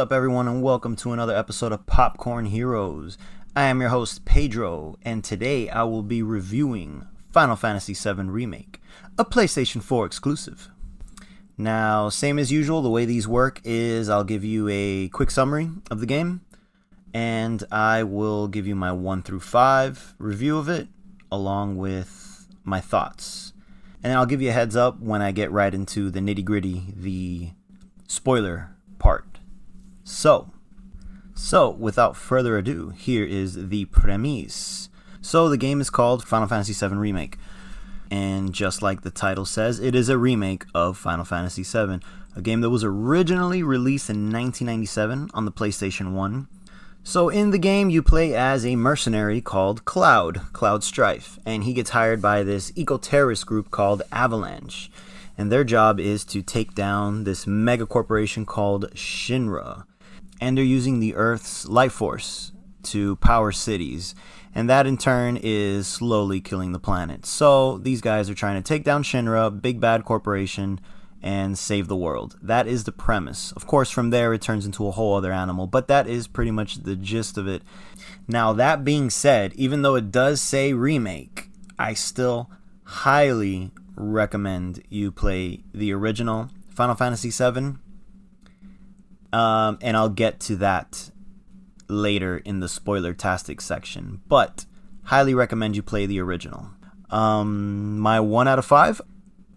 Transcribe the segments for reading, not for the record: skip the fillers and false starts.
up, everyone, and welcome to another episode of Popcorn Heroes. I am your host, Pedro, and today I will be reviewing Final Fantasy VII Remake, a PlayStation 4 exclusive. Now, same as usual, the way these work is I'll give you a quick summary of the game, and I will give you my 1 through 5 review of it, along with my thoughts. And I'll give you a heads up when I get right into the nitty-gritty, the spoiler part. So without further ado, here is the premise. So the game is called Final Fantasy VII Remake, and just like the title says, it is a remake of Final Fantasy VII, a game that was originally released in 1997 on the PlayStation 1. So in the game, you play as a mercenary called Cloud Strife, and he gets hired by this eco-terrorist group called Avalanche. And their job is to take down this mega corporation called Shinra. And they're using the Earth's life force to power cities. And that in turn is slowly killing the planet. So these guys are trying to take down Shinra, big bad corporation, and save the world. That is the premise. Of course, from there it turns into a whole other animal. But that is pretty much the gist of it. Now, that being said, even though it does say remake, I still highly recommend you play the original Final Fantasy VII, and I'll get to that later in the spoiler-tastic section, but highly recommend you play the original. My 1 out of 5,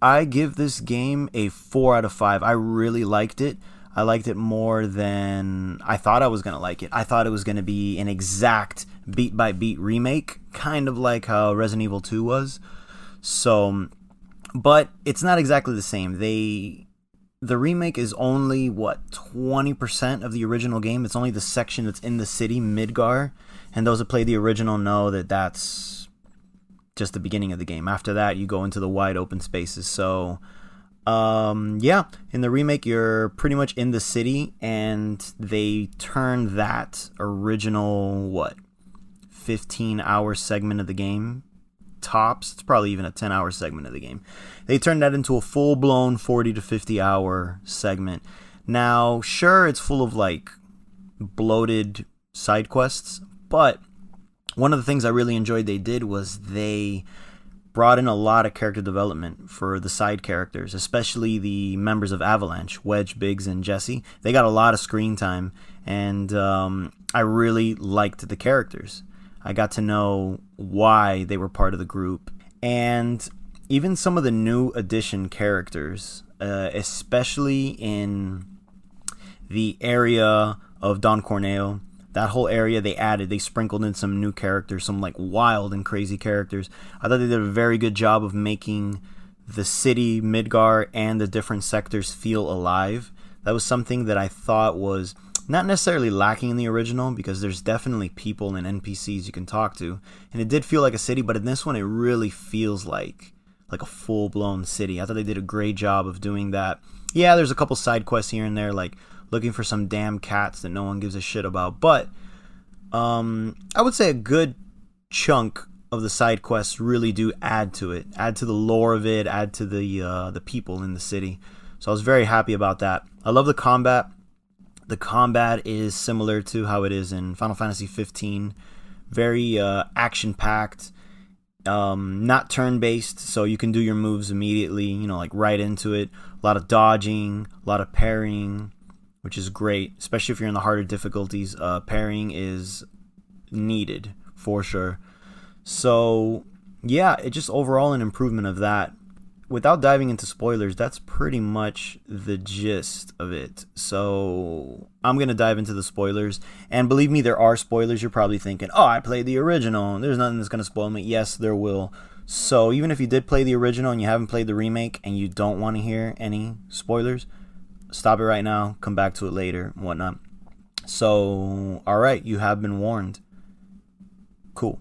I give this game a 4 out of 5. I really liked it. I liked it more than I thought I was going to like it. I thought it was going to be an exact beat-by-beat remake, kind of like how Resident Evil 2 was. But it's not exactly the same. The remake is only, 20% of the original game. It's only the section that's in the city, Midgar. And those that play the original know that that's just the beginning of the game. After that, you go into the wide open spaces. So, in the remake, you're pretty much in the city. And they turn that original, 15-hour segment of the game, tops, it's probably even a 10-hour segment of the game. They turned that into a full-blown 40 to 50-hour segment. Now, sure, it's full of bloated side quests, but one of the things I really enjoyed they did was they brought in a lot of character development for the side characters, especially the members of Avalanche, Wedge, Biggs, and Jesse. They got a lot of screen time, and I really liked the characters. I got to know why they were part of the group. And even some of the new addition characters, especially in the area of Don Corneo, that whole area they sprinkled in some new characters, some wild and crazy characters. I thought they did a very good job of making the city, Midgar, and the different sectors feel alive. That was something that I thought was not necessarily lacking in the original, because there's definitely people and NPCs you can talk to, and it did feel like a city, but in this one it really feels like a full-blown city. I thought they did a great job of doing that. Yeah, there's a couple side quests here and there, like looking for some damn cats that no one gives a shit about, but I would say a good chunk of the side quests really do add to it, add to the lore of it, add to the people in the city. So I was very happy about that. I love the combat. The combat is similar to how it is in Final Fantasy 15. Very action-packed, not turn-based, so you can do your moves immediately, right into it. A lot of dodging, a lot of parrying, which is great, especially if you're in the harder difficulties. Parrying is needed, for sure. So, yeah, it's just overall an improvement of that. Without diving into spoilers, that's pretty much the gist of it. So I'm going to dive into the spoilers. And believe me, there are spoilers. You're probably thinking, oh, I played the original. There's nothing that's going to spoil me. Yes, there will. So even if you did play the original and you haven't played the remake and you don't want to hear any spoilers, stop it right now. Come back to it later and whatnot. So, all right, you have been warned. Cool.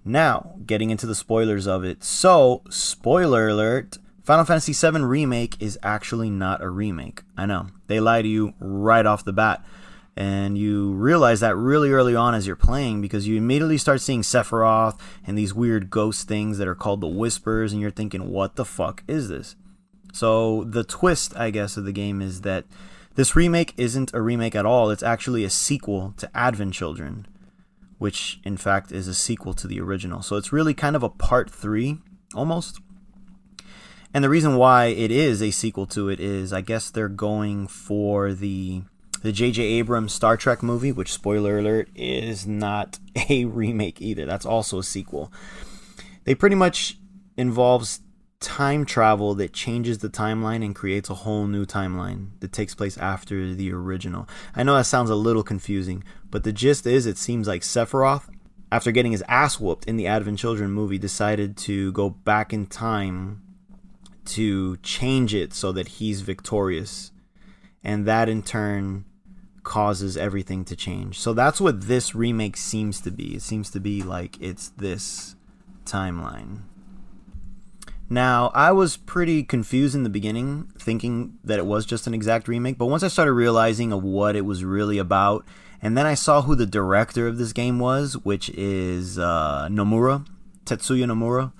Now, getting into the spoilers of it. So, spoiler alert, Final Fantasy VII Remake is actually not a remake. I know, they lie to you right off the bat. And you realize that really early on as you're playing, because you immediately start seeing Sephiroth and these weird ghost things that are called the Whispers, and you're thinking, what the fuck is this? So, the twist, I guess, of the game is that This remake isn't a remake at all. It's actually a sequel to Advent Children, which in fact is a sequel to the original. So it's really kind of a part 3 almost. And the reason why it is a sequel to it is, I guess they're going for the J.J. Abrams Star Trek movie, which, spoiler alert, is not a remake either. That's also a sequel. They pretty much involves time travel that changes the timeline and creates a whole new timeline that takes place after the original. I know that sounds a little confusing, but the gist is, it seems like Sephiroth, after getting his ass whooped in the Advent Children movie, decided to go back in time to change it so that he's victorious. And that in turn causes everything to change. So that's what this remake seems to be. It seems to be like it's this timeline. Now, I was pretty confused in the beginning, thinking that it was just an exact remake, but once I started realizing of what it was really about, and then I saw who the director of this game was, which is Nomura, Tetsuya Nomura,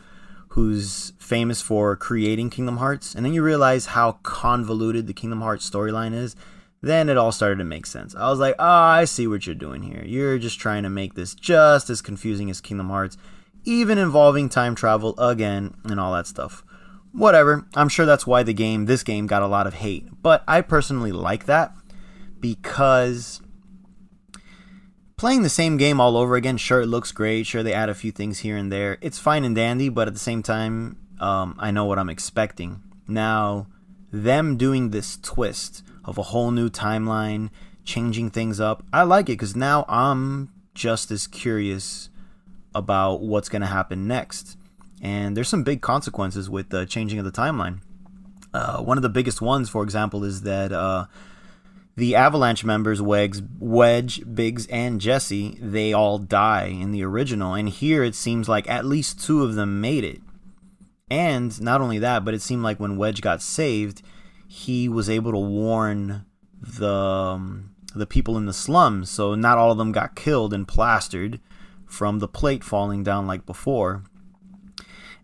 who's famous for creating Kingdom Hearts, and then you realize how convoluted the Kingdom Hearts storyline is, then it all started to make sense. I was like, oh, I see what you're doing here. You're just trying to make this just as confusing as Kingdom Hearts, even involving time travel again and all that stuff. Whatever. I'm sure that's why this game got a lot of hate. But I personally like that, because playing the same game all over again, sure, it looks great. Sure, they add a few things here and there. It's fine and dandy, but at the same time, I know what I'm expecting. Now, them doing this twist of a whole new timeline, changing things up, I like it, because now I'm just as curious about what's going to happen next. And there's some big consequences with the changing of the timeline. One of the biggest ones, for example, is that the Avalanche members, Wedge, Biggs, and Jesse, they all die in the original. And here it seems like at least 2 of them made it. And not only that, but it seemed like when Wedge got saved, he was able to warn the people in the slums. So not all of them got killed and plastered from the plate falling down like before.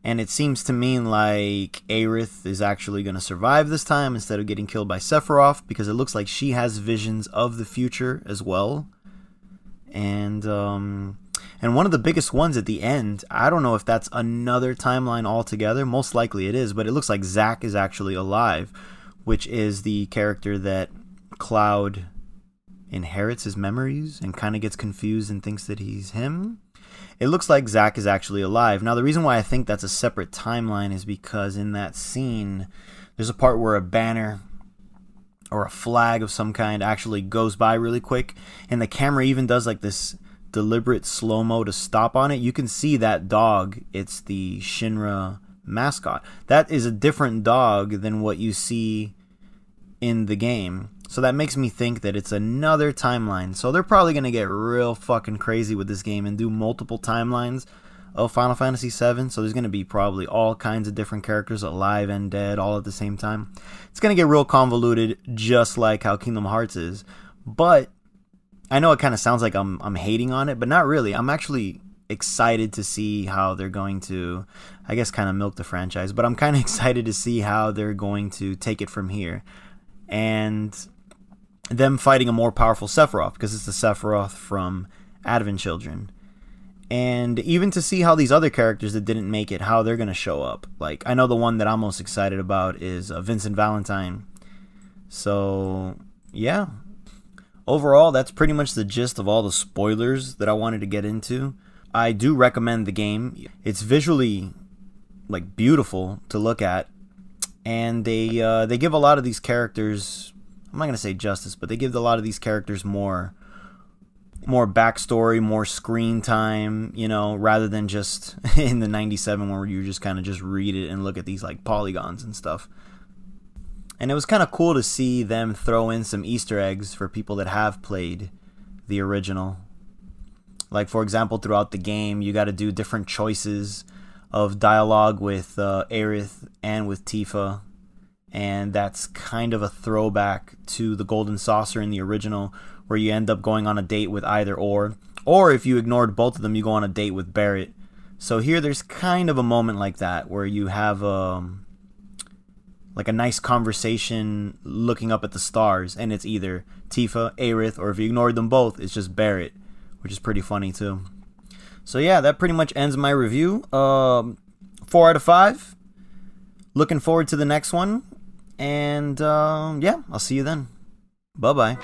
And it seems to mean like Aerith is actually going to survive this time instead of getting killed by Sephiroth, because it looks like she has visions of the future as well. And one of the biggest ones at the end, I don't know if that's another timeline altogether. Most likely it is, but it looks like Zack is actually alive, which is the character that Cloud inherits his memories and kind of gets confused and thinks that he's him. It looks like Zack is actually alive. Now, the reason why I think that's a separate timeline is because in that scene, there's a part where a banner or a flag of some kind actually goes by really quick, and the camera even does like this deliberate slow-mo to stop on it. You can see that dog. It's the Shinra mascot. That is a different dog than what you see in the game. So that makes me think that it's another timeline. So they're probably going to get real fucking crazy with this game and do multiple timelines of Final Fantasy VII. So there's going to be probably all kinds of different characters, alive and dead, all at the same time. It's going to get real convoluted, just like how Kingdom Hearts is. But I know it kind of sounds like I'm hating on it, but not really. I'm actually excited to see how they're going to, I guess, kind of milk the franchise. But I'm kind of excited to see how they're going to take it from here. And them fighting a more powerful Sephiroth, because it's the Sephiroth from Advent Children. And even to see how these other characters that didn't make it, how they're going to show up. Like, I know the one that I'm most excited about is Vincent Valentine. So, yeah. Overall, that's pretty much the gist of all the spoilers that I wanted to get into. I do recommend the game. It's visually, like, beautiful to look at. And they give a lot of these characters, I'm not going to say justice, but they give a lot of these characters more backstory, more screen time, you know, rather than just in the 97 where you just kind of just read it and look at these like polygons and stuff. And it was kind of cool to see them throw in some Easter eggs for people that have played the original. Like, for example, throughout the game, you got to do different choices of dialogue with Aerith and with Tifa, and that's kind of a throwback to the Golden Saucer in the original, where you end up going on a date with either or if you ignored both of them, you go on a date with Barrett. So here there's kind of a moment like that, where you have like a nice conversation looking up at the stars, and it's either Tifa, Aerith, or if you ignored them both, it's just Barret, which is pretty funny too. So yeah, that pretty much ends my review. 4 out of 5. Looking forward to the next one, and yeah, I'll see you then. Bye bye.